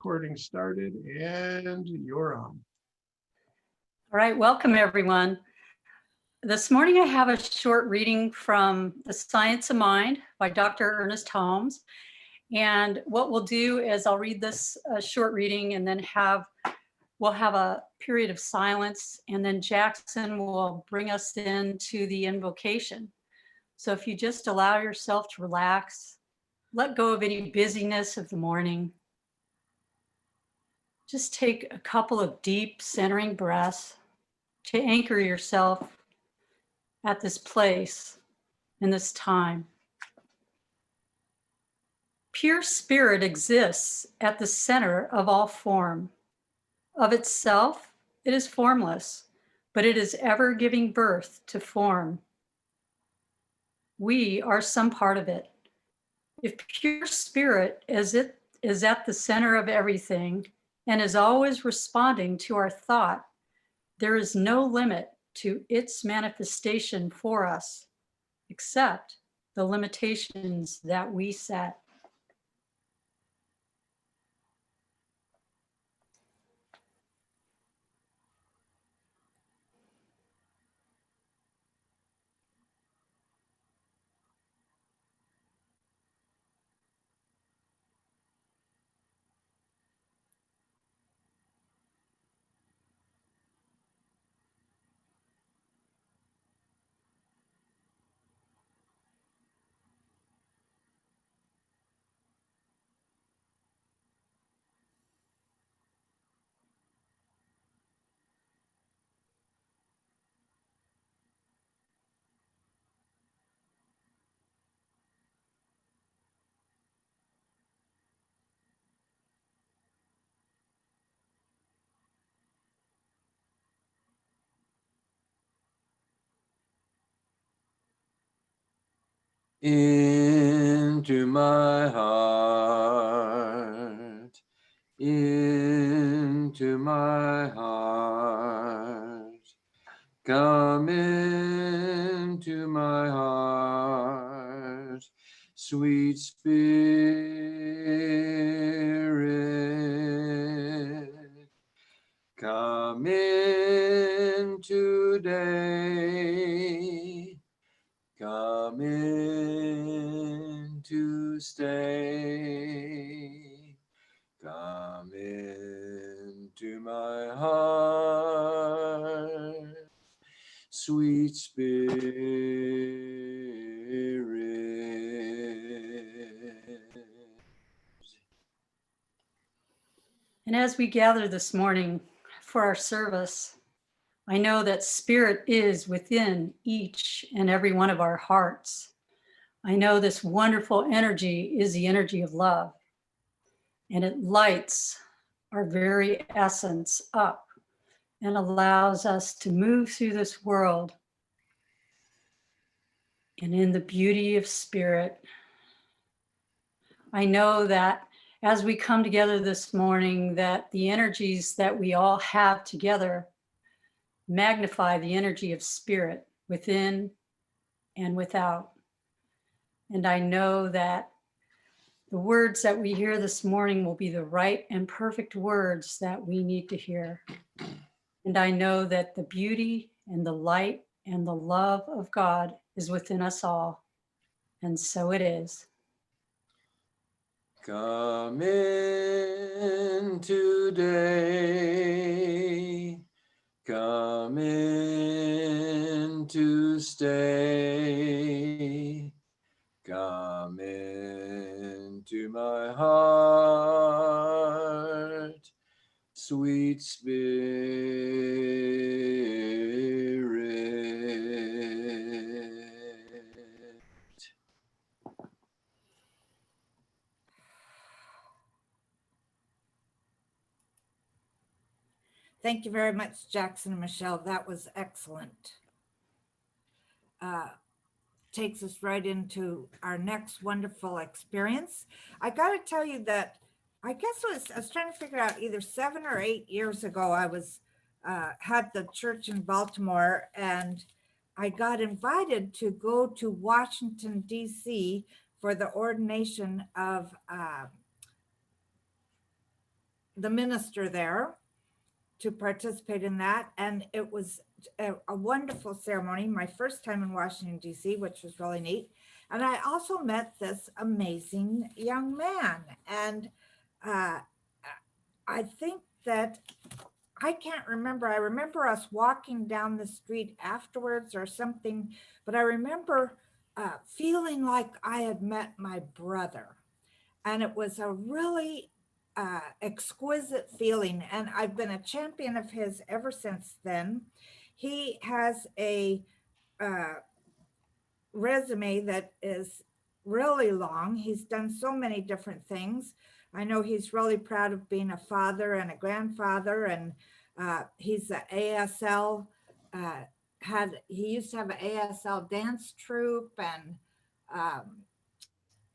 recording started and you're on. All right, welcome everyone. This morning I have a short reading from The Science of Mind by Dr. Ernest Holmes. And what we'll do is I'll read this short reading and then we'll have a period of silence, and then Jackson will bring us into the invocation. So if you just allow yourself to relax, let go of any busyness of the morning. Just take a couple of deep centering breaths to anchor yourself at this place in this time. Pure spirit exists at the center of all form. Of itself, it is formless, but it is ever giving birth to form. We are some part of it. If pure spirit is at the center of everything and is always responding to our thought, there is no limit to its manifestation for us, except the limitations that we set. Into my heart, into my heart, come into my heart, sweet Spirit, come in today. Come in to stay. Come into my heart, sweet Spirit. And as we gather this morning for our service, I know that spirit is within each and every one of our hearts. I know this wonderful energy is the energy of love, and it lights our very essence up and allows us to move through this world and in the beauty of spirit. I know that as we come together this morning, that the energies that we all have together magnify the energy of spirit within and without. And I know that the words that we hear this morning will be the right and perfect words that we need to hear. And I know that the beauty and the light and the love of God is within us all. And so it is. Come in today. Come in to stay. Come into my heart, sweet Spirit. Thank you very much, Jackson and Michelle. That was excellent. Takes us right into our next wonderful experience. I got to tell you that I guess I was trying to figure out either 7 or 8 years ago, I was had the church in Baltimore, and I got invited to go to Washington, D.C. for the ordination of the minister there to participate in that. And it was a wonderful ceremony, my first time in Washington, D.C., which was really neat. And I also met this amazing young man. And I think that I can't remember. I remember us walking down the street afterwards or something, but I remember feeling like I had met my brother. And it was a really exquisite feeling. And I've been a champion of his ever since then. He has a resume that is really long. He's done so many different things. I know he's really proud of being a father and a grandfather, and he's an ASL, he used to have an ASL dance troupe, and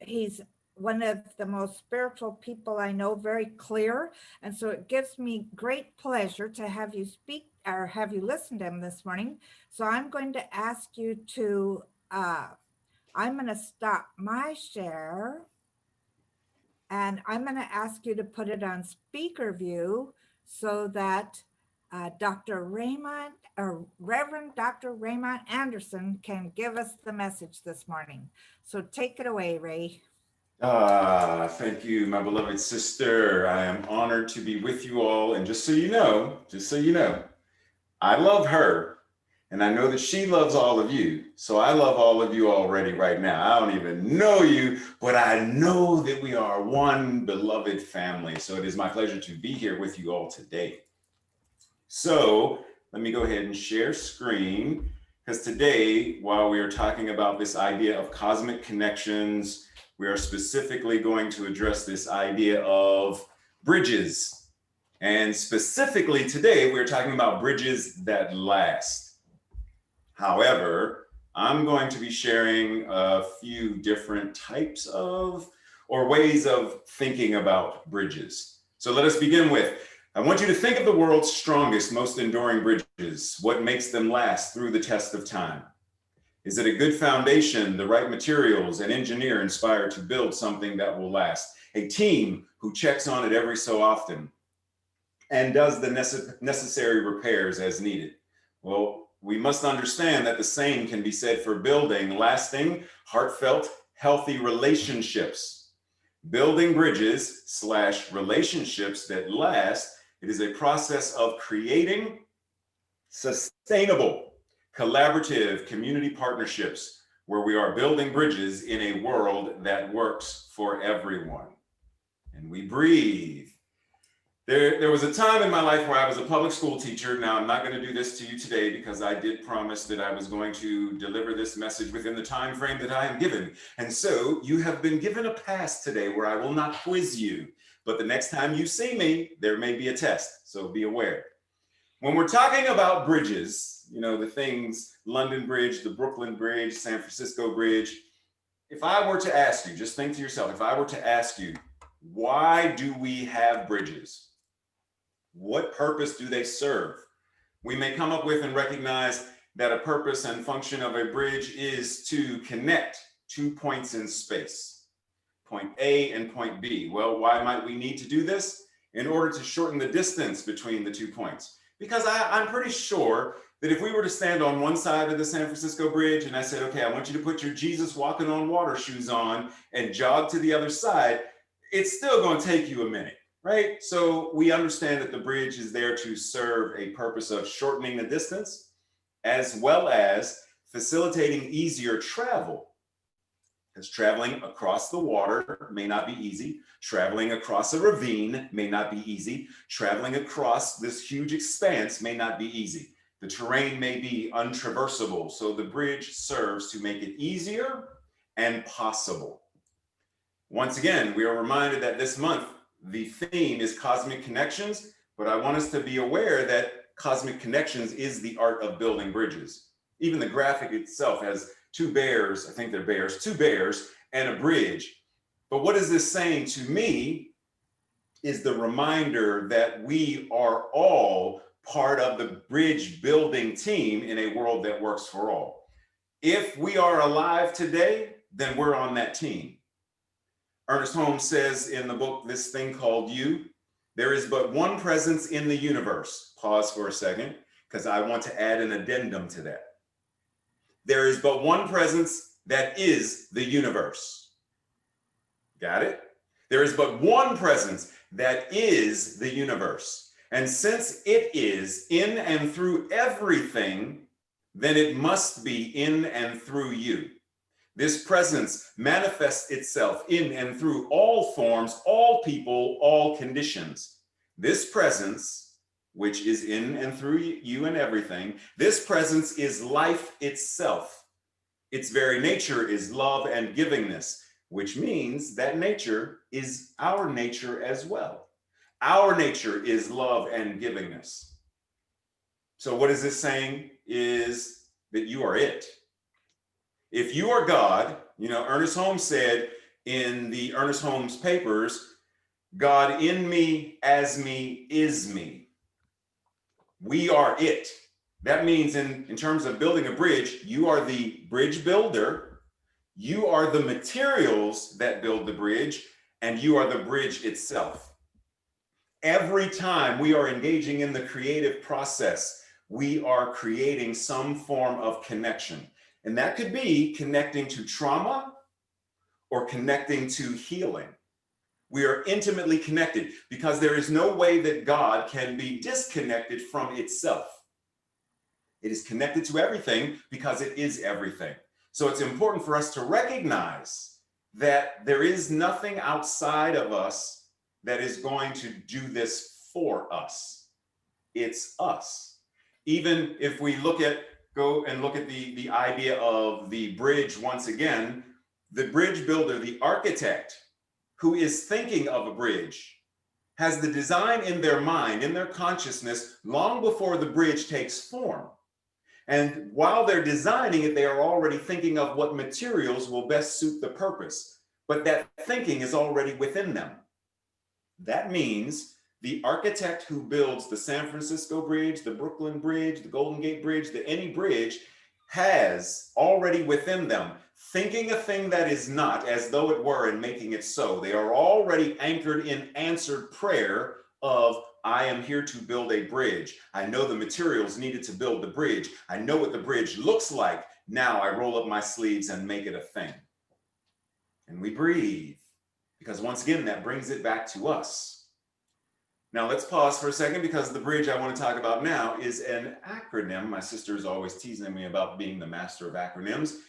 he's one of the most spiritual people I know, very clear. And so it gives me great pleasure to have you speak or have you listen to him this morning. So I'm going to ask you to, I'm going to stop my share, and I'm going to ask you to put it on speaker view so that Dr. Raymont, or Reverend Dr. Raymont Anderson can give us the message this morning. So take it away, Ray. Thank you, my beloved sister. I am honored to be with you all. And just so you know, I love her, and I know that she loves all of you. So I love all of you already right now. I don't even know you, but I know that we are one beloved family. So it is my pleasure to be here with you all today. So let me go ahead and share screen, because today, while we are talking about this idea of cosmic connections, we are specifically going to address this idea of bridges. And specifically today, we're talking about bridges that last. However, I'm going to be sharing a few different types of, or ways of thinking about bridges. So let us begin with, I want you to think of the world's strongest, most enduring bridges. What makes them last through the test of time? Is it a good foundation, the right materials, an engineer inspired to build something that will last? A team who checks on it every so often and does the necessary repairs as needed? Well, we must understand that the same can be said for building lasting, heartfelt, healthy relationships. Building bridges / relationships that last, it is a process of creating sustainable, collaborative community partnerships where we are building bridges in a world that works for everyone. And we breathe. There was a time in my life where I was a public school teacher. Now, I'm not going to do this to you today because I did promise that I was going to deliver this message within the time frame that I am given. And so you have been given a pass today where I will not quiz you. But the next time you see me, there may be a test. So be aware. When we're talking about bridges, you know, the things, London Bridge, the Brooklyn Bridge, San Francisco Bridge, if I were to ask you, just think to yourself, if I were to ask you, why do we have bridges? What purpose do they serve? We may come up with and recognize that a purpose and function of a bridge is to connect 2 points in space, point A and point B. Well, why might we need to do this? In order to shorten the distance between the 2 points. Because I'm pretty sure that if we were to stand on one side of the San Francisco Bridge and I said, okay, I want you to put your Jesus walking on water shoes on and jog to the other side, it's still going to take you a minute, right? So we understand that the bridge is there to serve a purpose of shortening the distance, as well as facilitating easier travel. Because traveling across the water may not be easy. Traveling across a ravine may not be easy. Traveling across this huge expanse may not be easy. The terrain may be untraversable, so the bridge serves to make it easier and possible. Once again, we are reminded that this month, the theme is cosmic connections, but I want us to be aware that cosmic connections is the art of building bridges. Even the graphic itself has two bears, I think they're bears, two bears and a bridge. But what is this saying to me is the reminder that we are all part of the bridge building team in a world that works for all. If we are alive today, then we're on that team. Ernest Holmes says in the book, This Thing Called You, There is but one presence in the universe. Pause for a second, because I want to add an addendum to that. There is but one presence that is the universe. Got it? There is but one presence that is the universe. And since it is in and through everything, then it must be in and through you. This presence manifests itself in and through all forms, all people, all conditions. This presence, which is in and through you and everything, this presence is life itself. Its very nature is love and givingness, which means that nature is our nature as well. Our nature is love and givingness. So what is this saying? Is that you are it. If you are God, you know, Ernest Holmes said in the Ernest Holmes papers, God in me, as me, is me. We are it. That means in terms of building a bridge, you are the bridge builder, you are the materials that build the bridge, and you are the bridge itself. Every time we are engaging in the creative process, we are creating some form of connection. And that could be connecting to trauma or connecting to healing. We are intimately connected because there is no way that God can be disconnected from itself. It is connected to everything because it is everything. So it's important for us to recognize that there is nothing outside of us that is going to do this for us. It's us. Even if we go and look at the idea of the bridge once again, the bridge builder, the architect who is thinking of a bridge has the design in their mind, in their consciousness, long before the bridge takes form. And while they're designing it, they are already thinking of what materials will best suit the purpose. But that thinking is already within them. That means the architect who builds the San Francisco Bridge, the Brooklyn Bridge, the Golden Gate Bridge, any bridge, has already within them thinking a thing that is not as though it were and making it so. They are already anchored in answered prayer of, I am here to build a bridge. I know the materials needed to build the bridge. I know what the bridge looks like. Now I roll up my sleeves and make it a thing. And we breathe, because once again, that brings it back to us. Now let's pause for a second, because the bridge I want to talk about now is an acronym. My sister is always teasing me about being the master of acronyms.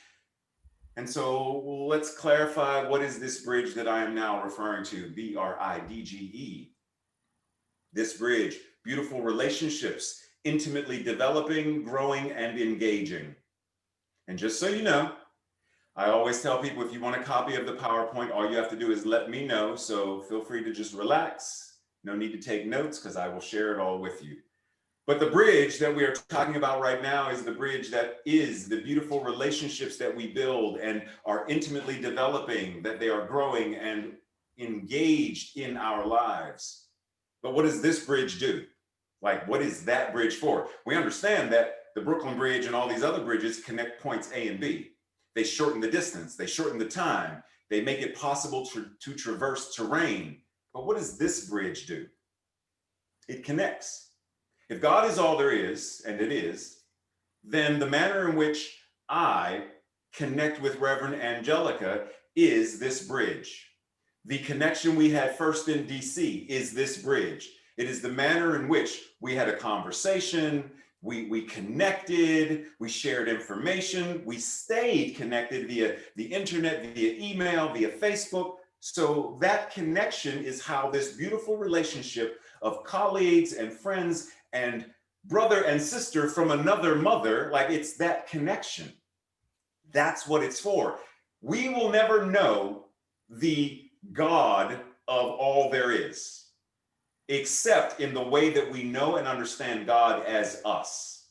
And so let's clarify, what is this bridge that I am now referring to? BRIDGE. This bridge, beautiful relationships, intimately developing, growing, and engaging. And just so you know, I always tell people, if you want a copy of the PowerPoint, all you have to do is let me know. So feel free to just relax. No need to take notes, because I will share it all with you. But the bridge that we are talking about right now is the bridge that is the beautiful relationships that we build and are intimately developing, that they are growing and engaged in our lives. But what does this bridge do? Like, what is that bridge for? We understand that the Brooklyn Bridge and all these other bridges connect points A and B. They shorten the distance, they shorten the time, they make it possible to traverse terrain. But what does this bridge do? It connects. If God is all there is, and it is, then the manner in which I connect with Reverend Angelica is this bridge. The connection we had first in DC is this bridge. It is the manner in which we had a conversation, we connected, we shared information, we stayed connected via the internet, via email, via Facebook. So that connection is how this beautiful relationship of colleagues and friends and brother and sister from another mother, like, it's that connection. That's what it's for. We will never know the God of all there is, except in the way that we know and understand God as us.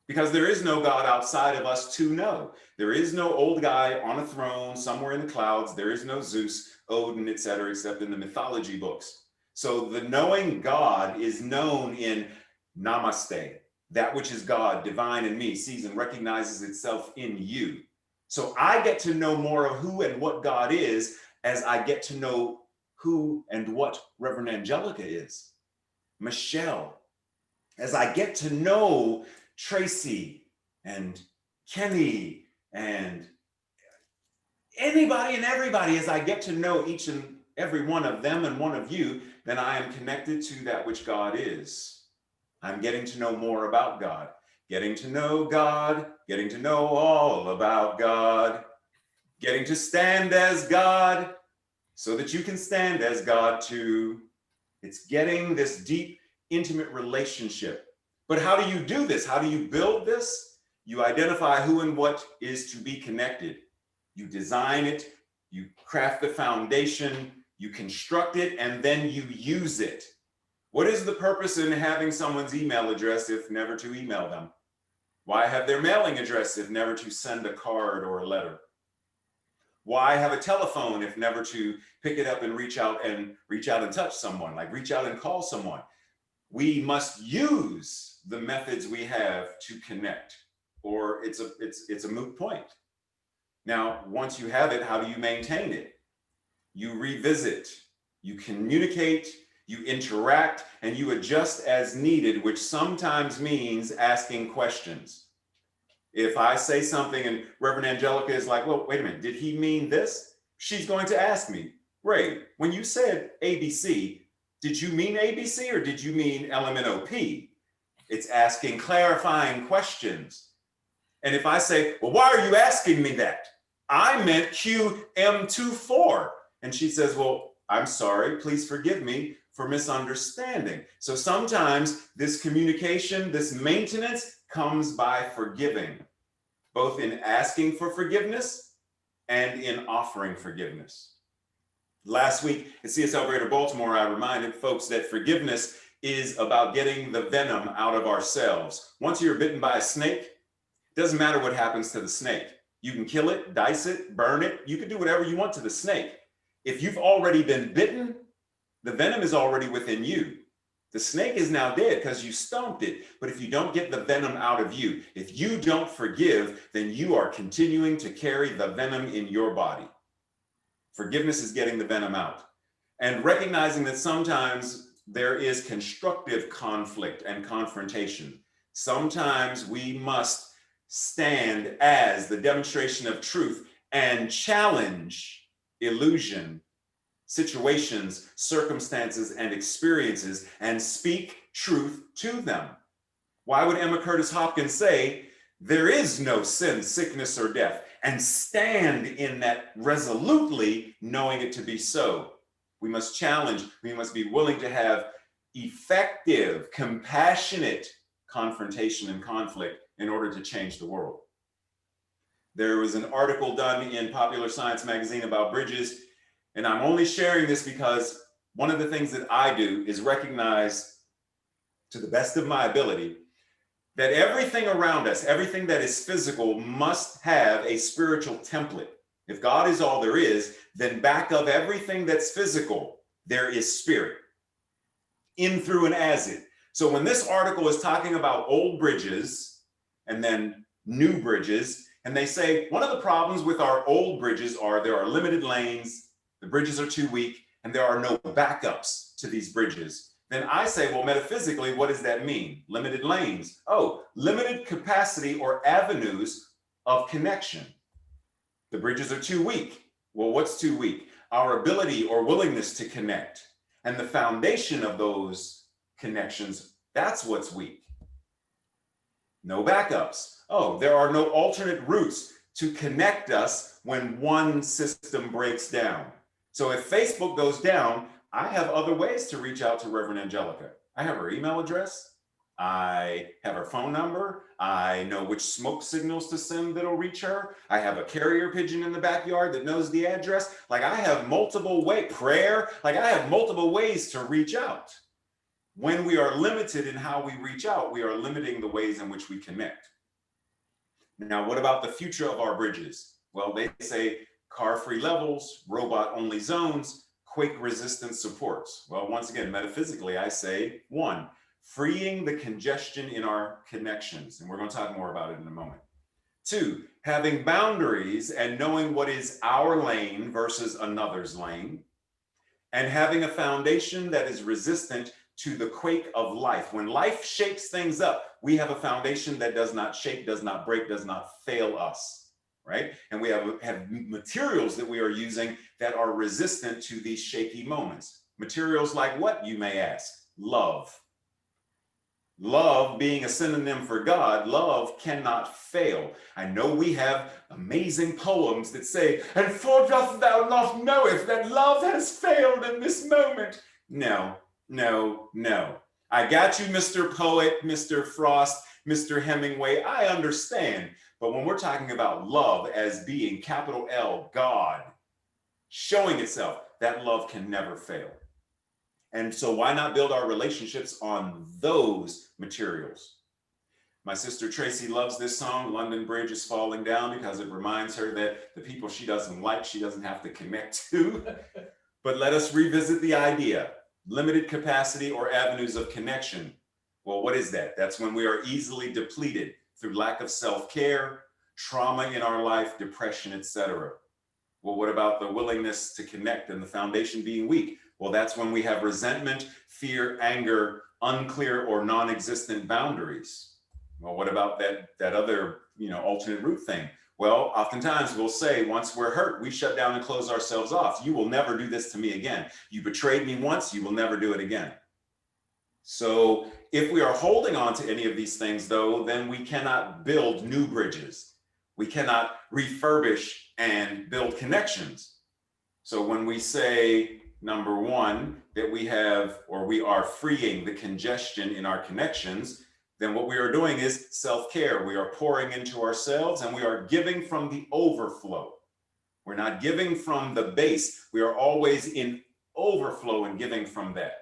Because there is no God outside of us to know. There is no old guy on a throne somewhere in the clouds. There is no Zeus, Odin, etc., except in the mythology books. So the knowing God is known in Namaste. That which is God, divine in me, sees and recognizes itself in you. So I get to know more of who and what God is as I get to know who and what Reverend Angelica is, Michele, as I get to know Tracy and Kenny and anybody and everybody, as I get to know each and every one of them and one of you, then I am connected to that which God is. I'm getting to know more about God, getting to know God, getting to know all about God, getting to stand as God so that you can stand as God too. It's getting this deep, intimate relationship. But how do you do this? How do you build this? You identify who and what is to be connected. You design it, you craft the foundation, you construct it, and then you use it. What is the purpose in having someone's email address if never to email them? Why have their mailing address if never to send a card or a letter? Why have a telephone if never to pick it up and reach out and touch someone, like reach out and call someone? We must use the methods we have to connect, or it's a moot point. Now, once you have it, how do you maintain it? You revisit, you communicate, you interact, and you adjust as needed, which sometimes means asking questions. If I say something and Reverend Angelica is like, well, wait a minute, did he mean this? She's going to ask me, Ray, when you said ABC, did you mean ABC or did you mean LMNOP? It's asking clarifying questions. And if I say, well, why are you asking me that? I meant QM24. And she says, well, I'm sorry, please forgive me for misunderstanding. So sometimes this communication, this maintenance comes by forgiving, both in asking for forgiveness and in offering forgiveness. Last week at CSL Greater Baltimore, I reminded folks that forgiveness is about getting the venom out of ourselves. Once you're bitten by a snake, it doesn't matter what happens to the snake. You can kill it, dice it, burn it. You can do whatever you want to the snake. If you've already been bitten, the venom is already within you. The snake is now dead because you stomped it. But if you don't get the venom out of you, if you don't forgive, then you are continuing to carry the venom in your body. Forgiveness is getting the venom out. And recognizing that sometimes there is constructive conflict and confrontation. Sometimes we must stand as the demonstration of truth and challenge illusion, situations, circumstances, and experiences, and speak truth to them. Why would Emma Curtis Hopkins say, there is no sin, sickness, or death, and stand in that resolutely, knowing it to be so? We must challenge, we must be willing to have effective, compassionate confrontation and conflict in order to change the world. There was an article done in Popular Science magazine about bridges, and I'm only sharing this because one of the things that I do is recognize, to the best of my ability, that everything around us, everything that is physical, must have a spiritual template. If God is all there is, then back of everything that's physical, there is spirit, in, through, and as it. So when this article is talking about old bridges and then new bridges, and they say one of the problems with our old bridges are there are limited lanes, the bridges are too weak, and there are no backups to these bridges. Then I say, well, metaphysically, what does that mean? Limited lanes. Oh, limited capacity or avenues of connection. The bridges are too weak. Well, what's too weak? Our ability or willingness to connect. And the foundation of those connections, that's what's weak. No backups. Oh, there are no alternate routes to connect us when one system breaks down. So if Facebook goes down, I have other ways to reach out to Reverend Angelica. I have her email address. I have her phone number. I know which smoke signals to send that'll reach her. I have a carrier pigeon in the backyard that knows the address. Like I have multiple ways, prayer, like I have multiple ways to reach out. When we are limited in how we reach out, we are limiting the ways in which we connect. Now, what about the future of our bridges? Well, they say car-free levels, robot-only zones, quake-resistant supports. Well, once again, metaphysically, I say, 1, freeing the congestion in our connections. And we're going to talk more about it in a moment. 2, having boundaries and knowing what is our lane versus another's lane. and having a foundation that is resistant to the quake of life. When life shakes things up, we have a foundation that does not shake, does not break, does not fail us, right? And we have materials that we are using that are resistant to these shaky moments. Materials like what, you may ask? Love. Love being a synonym for God, love cannot fail. I know we have amazing poems that say, and for dost thou not knowest that love has failed in this moment? No, no, no. I got you, Mr. Poet, Mr. Frost, Mr. Hemingway, I understand. But when we're talking about love as being capital L, God, showing itself, that love can never fail. And so why not build our relationships on those materials? My sister Tracy loves this song, London Bridge is Falling Down, because it reminds her that the people she doesn't like, she doesn't have to connect to. But let us revisit the idea, limited capacity or avenues of connection. Well, what is that? That's when we are easily depleted through lack of self-care, trauma in our life, depression, etc. Well, what about the willingness to connect and the foundation being weak? Well, that's when we have resentment, fear, anger, unclear or non-existent boundaries. Well, what about that other, alternate root thing? Well, oftentimes we'll say, once we're hurt, we shut down and close ourselves off. You will never do this to me again. You betrayed me once, you will never do it again. So if we are holding on to any of these things, though, then we cannot build new bridges. We cannot refurbish and build connections. So when we say, number one, that we have, or we are freeing the congestion in our connections, then what we are doing is self-care. We are pouring into ourselves and we are giving from the overflow. We're not giving from the base. We are always in overflow and giving from that.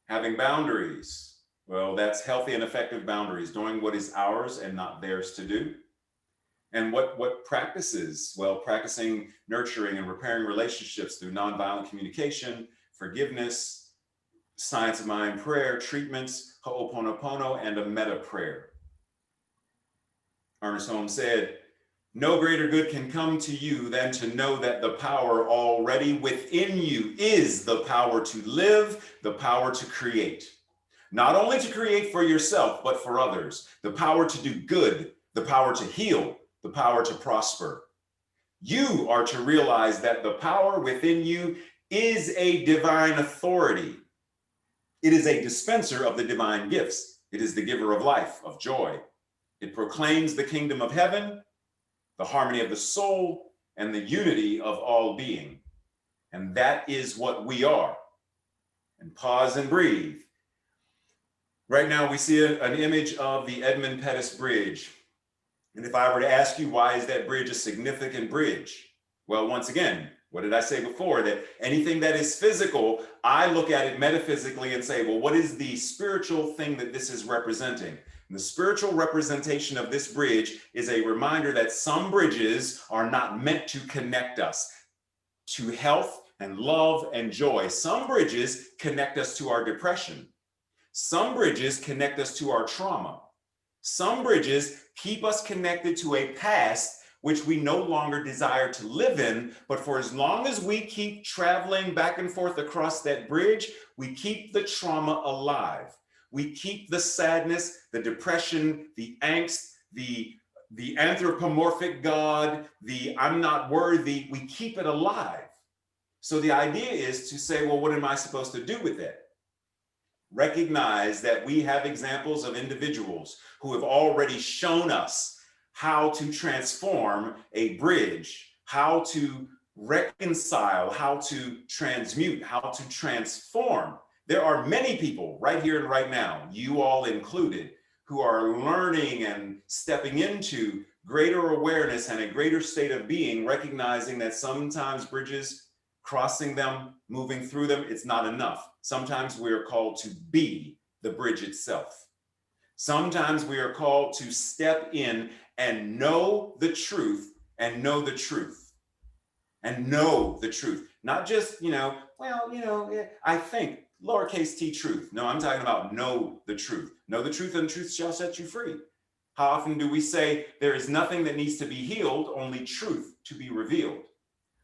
Having boundaries. Well, that's healthy and effective boundaries, doing what is ours and not theirs to do. And what practices? Well, practicing nurturing and repairing relationships through nonviolent communication, forgiveness, science of mind prayer, treatments, ho'oponopono, and a meta prayer. Ernest Holmes said, "No greater good can come to you than to know that the power already within you is the power to live, the power to create. Not only to create for yourself, but for others. The power to do good, the power to heal, the power to prosper. You are to realize that the power within you is a divine authority. It is a dispenser of the divine gifts. It is the giver of life, of joy. It proclaims the kingdom of heaven, the harmony of the soul, and the unity of all being. And that is what we are." And pause and breathe. Right now we see an image of the Edmund Pettus Bridge. And if I were to ask you, why is that bridge a significant bridge? Well, once again, what did I say before? That anything that is physical, I look at it metaphysically and say, well, what is the spiritual thing that this is representing? And the spiritual representation of this bridge is a reminder that some bridges are not meant to connect us to health and love and joy. Some bridges connect us to our depression. Some bridges connect us to our trauma. Some bridges keep us connected to a past which we no longer desire to live in, but for as long as we keep traveling back and forth across that bridge, we keep the trauma alive. We keep the sadness, the depression, the angst, the anthropomorphic God, the I'm not worthy, we keep it alive. So the idea is to say, well, what am I supposed to do with that? Recognize that we have examples of individuals who have already shown us how to transform a bridge, how to reconcile, how to transmute, how to transform. There are many people right here and right now, you all included, who are learning and stepping into greater awareness and a greater state of being, recognizing that sometimes bridges, crossing them, moving through them, it's not enough. Sometimes we are called to be the bridge itself. Sometimes we are called to step in and know the truth and know the truth and know the truth. Not just, I think, lowercase t truth. No, I'm talking about know the truth. Know the truth and the truth shall set you free. How often do we say there is nothing that needs to be healed, only truth to be revealed?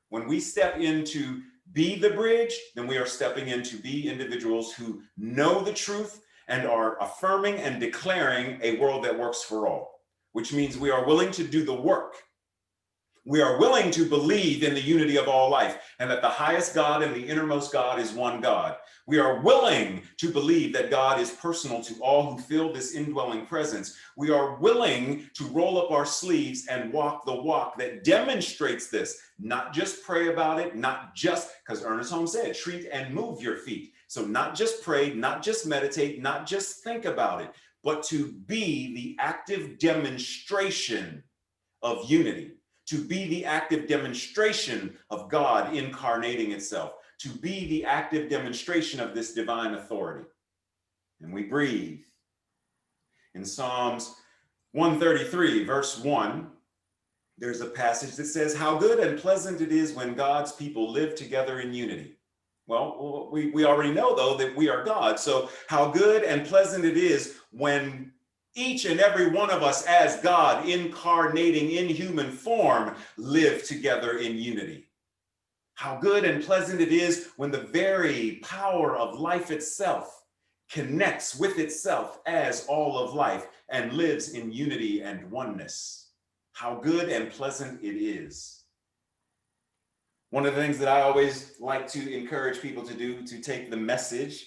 When we step into be the bridge, then we are stepping in to be individuals who know the truth and are affirming and declaring a world that works for all, which means we are willing to do the work. We are willing to believe in the unity of all life and that the highest God and the innermost God is one God. We are willing to believe that God is personal to all who feel this indwelling presence. We are willing to roll up our sleeves and walk the walk that demonstrates this, not just pray about it, not just, because Ernest Holmes said, treat and move your feet. So not just pray, not just meditate, not just think about it, but to be the active demonstration of unity, to be the active demonstration of God incarnating itself, to be the active demonstration of this divine authority. And we breathe. In Psalms 133, verse 1, there's a passage that says, how good and pleasant it is when God's people live together in unity. Well, we already know, though, that we are God. So how good and pleasant it is when each and every one of us as God incarnating in human form live together in unity. How good and pleasant it is when the very power of life itself connects with itself as all of life and lives in unity and oneness. How good and pleasant it is. One of the things that I always like to encourage people to do, to take the message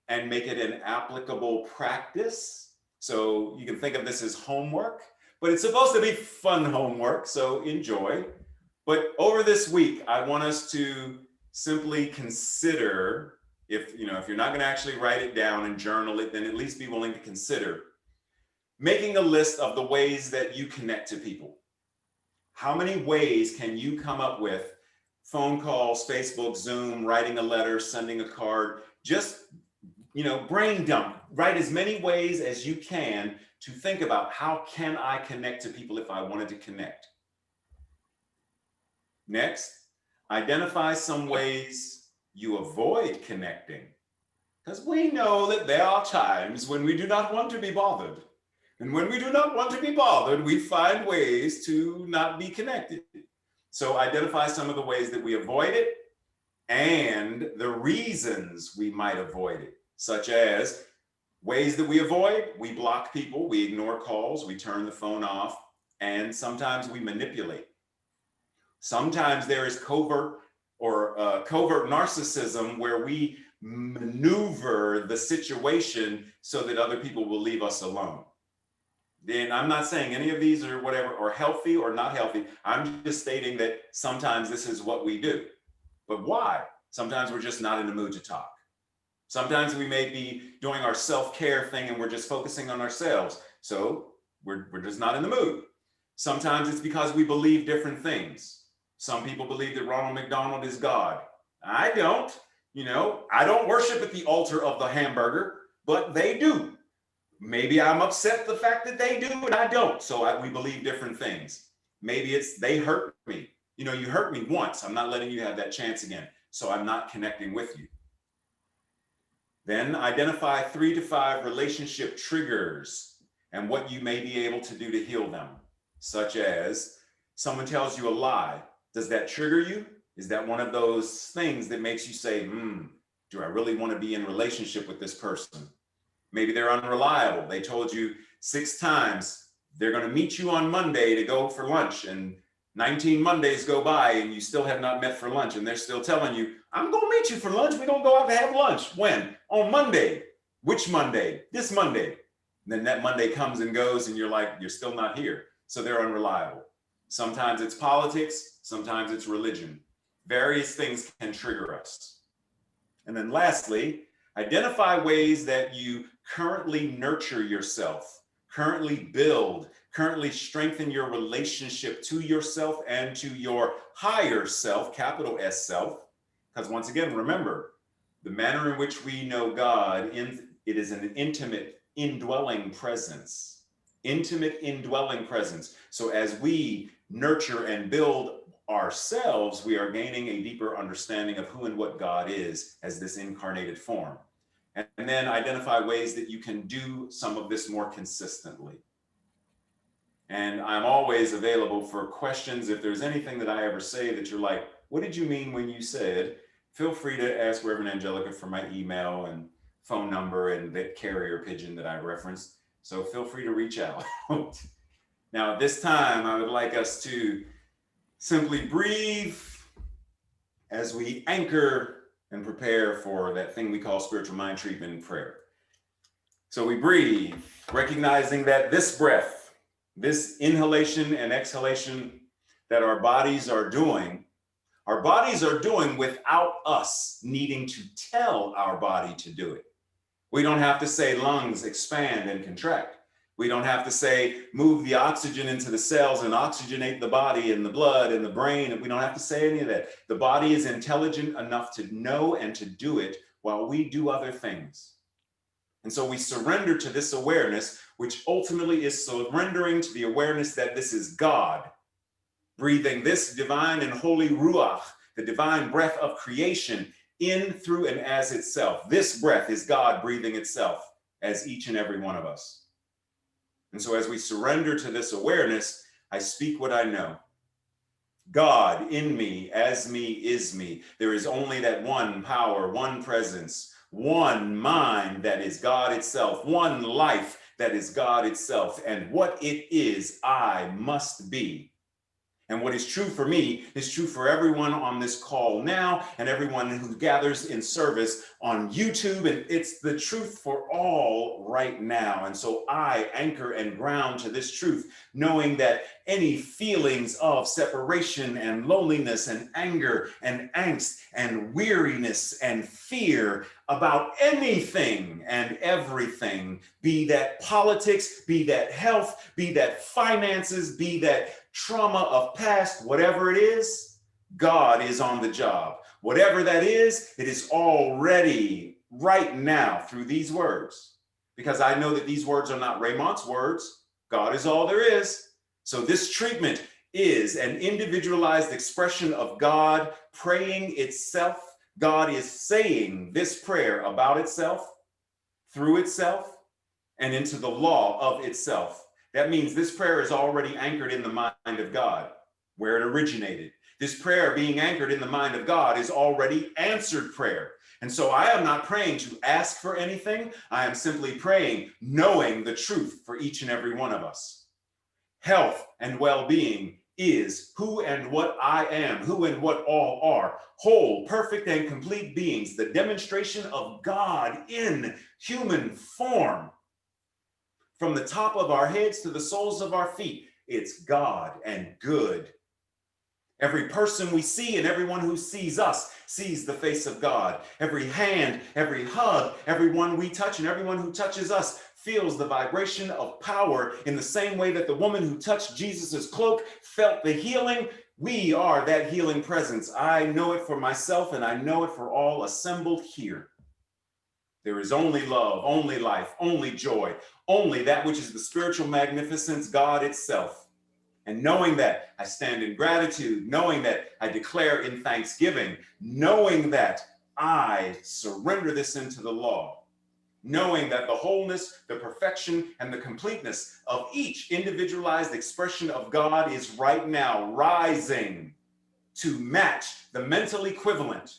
and make it an applicable practice. So you can think of this as homework, but it's supposed to be fun homework, so enjoy. But over this week, I want us to simply consider, if you're not going to actually write it down and journal it, then at least be willing to consider making a list of the ways that you connect to people. How many ways can you come up with? Phone calls, Facebook, Zoom, writing a letter, sending a card, just brain dump. Write as many ways as you can to think about how can I connect to people if I wanted to connect. Next, identify some ways you avoid connecting, because we know that there are times when we do not want to be bothered. And when we do not want to be bothered, we find ways to not be connected. So identify some of the ways that we avoid it and the reasons we might avoid it, such as ways that we avoid: we block people, we ignore calls, we turn the phone off, and sometimes we manipulate. Sometimes there is covert narcissism where we maneuver the situation so that other people will leave us alone. Then I'm not saying any of these are whatever, or healthy or not healthy. I'm just stating that sometimes this is what we do. But why? Sometimes we're just not in the mood to talk. Sometimes we may be doing our self-care thing and we're just focusing on ourselves. So we're just not in the mood. Sometimes it's because we believe different things. Some people believe that Ronald McDonald is God. I don't. I don't worship at the altar of the hamburger, but they do. Maybe I'm upset at the fact that they do and I don't. So we believe different things. Maybe it's they hurt me. You hurt me once. I'm not letting you have that chance again. So I'm not connecting with you. Then identify 3 to 5 relationship triggers and what you may be able to do to heal them, such as someone tells you a lie. Does that trigger you? Is that one of those things that makes you say, do I really want to be in relationship with this person? Maybe they're unreliable. They told you 6 times they're going to meet you on Monday to go for lunch, and 19 Mondays go by and you still have not met for lunch, and they're still telling you, I'm going to meet you for lunch. We're going to go out to have lunch. When? On Monday. Which Monday? This Monday. And then that Monday comes and goes and you're like, you're still not here. So they're unreliable. Sometimes it's politics. Sometimes it's religion. Various things can trigger us. And then lastly, identify ways that you currently nurture yourself, currently build, currently strengthen your relationship to yourself and to your higher self, capital S self. Because once again, remember, the manner in which we know God, it is an intimate indwelling presence. Intimate indwelling presence. So as we nurture and build ourselves, we are gaining a deeper understanding of who and what God is as this incarnated form. And then identify ways that you can do some of this more consistently. And I'm always available for questions. If there's anything that I ever say that you're like, what did you mean when you said? feel free to ask Reverend Angelica for my email and phone number and that carrier pigeon that I referenced. So feel free to reach out. Now, at this time, I would like us to simply breathe as we anchor and prepare for that thing we call spiritual mind treatment and prayer. So we breathe, recognizing that this breath, this inhalation and exhalation that our bodies are doing without us needing to tell our body to do it. We don't have to say lungs expand and contract. We don't have to say move the oxygen into the cells and oxygenate the body and the blood and the brain. We don't have to say any of that. The body is intelligent enough to know and to do it while we do other things. And so we surrender to this awareness, which ultimately is surrendering to the awareness that this is God, breathing this divine and holy ruach, the divine breath of creation, in, through, and as itself. This breath is God breathing itself as each and every one of us. And so as we surrender to this awareness, I speak what I know. God in me, as me, is me. There is only that one power, one presence, one mind that is God itself, one life that is God itself. And what it is, I must be. And what is true for me is true for everyone on this call now and everyone who gathers in service on YouTube. And it's the truth for all right now. And so I anchor and ground to this truth, knowing that any feelings of separation and loneliness and anger and angst and weariness and fear about anything and everything, be that politics, be that health, be that finances, be that trauma of past, whatever it is, God is on the job. Whatever that is, it is already right now through these words. Because I know that these words are not Raymont's words. God is all there is. So this treatment is an individualized expression of God praying itself. God is saying this prayer about itself, through itself, and into the law of itself. That means this prayer is already anchored in the mind of God, where it originated. This prayer being anchored in the mind of God is already answered prayer. And so I am not praying to ask for anything. I am simply praying, knowing the truth for each and every one of us. Health and well-being is who and what I am, who and what all are, whole, perfect, and complete beings, the demonstration of God in human form. From the top of our heads to the soles of our feet, it's God and good. Every person we see and everyone who sees us sees the face of God. Every hand, every hug, everyone we touch and everyone who touches us feels the vibration of power in the same way that the woman who touched Jesus's cloak felt the healing. We are that healing presence. I know it for myself and I know it for all assembled here. There is only love, only life, only joy, only that which is the spiritual magnificence, God itself. And knowing that, I stand in gratitude, knowing that I declare in thanksgiving, knowing that I surrender this into the law, knowing that the wholeness, the perfection, and the completeness of each individualized expression of God is right now rising to match the mental equivalent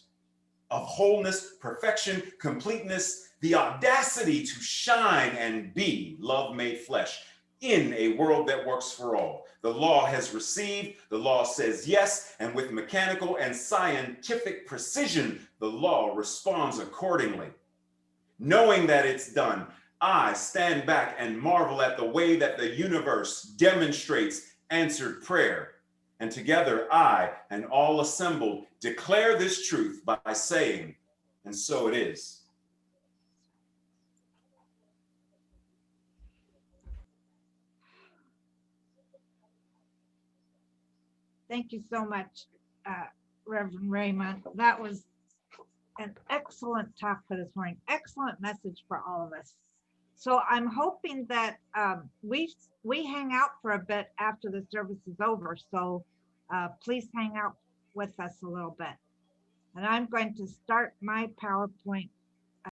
of wholeness, perfection, completeness, the audacity to shine and be love made flesh in a world that works for all. The law has received, the law says yes, and with mechanical and scientific precision, the law responds accordingly. Knowing that it's done, I stand back and marvel at the way that the universe demonstrates answered prayer. And together, I and all assembled declare this truth by saying, and so it is. Thank you so much, Reverend Raymond. That was an excellent talk for this morning. Excellent message for all of us. So I'm hoping that we hang out for a bit after the service is over. So please hang out with us a little bit. And I'm going to start my PowerPoint